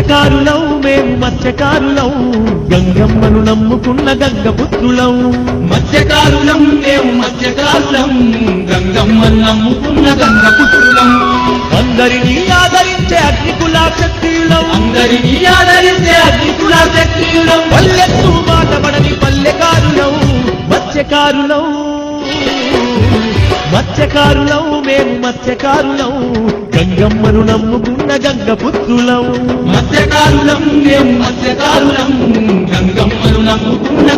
మత్స్యకారులం మేము మత్స్యకారులం గంగమ్మను నమ్ముకున్న గంగపుత్రులం మత్స్యకారులం మేము మత్స్యకారులం గంగమ్మను నమ్ముకున్న గంగపుత్రులం అందరినీ ఆదరించే అగ్నికులా క్షత్రియులం అందరినీ ఆదరించే అగ్నికుల శక్తులం పల్లెత్తు మాటబడని పల్లెకారులం మత్స్యకారులం మత్స్యకారులం మేము మత్స్యకారులం గంగమ్మను నమ్ముకున్న గంగపుత్రులం మత్స్యకారులం మేము మత్స్యకారులం గంగమ్మను నమ్ముకున్న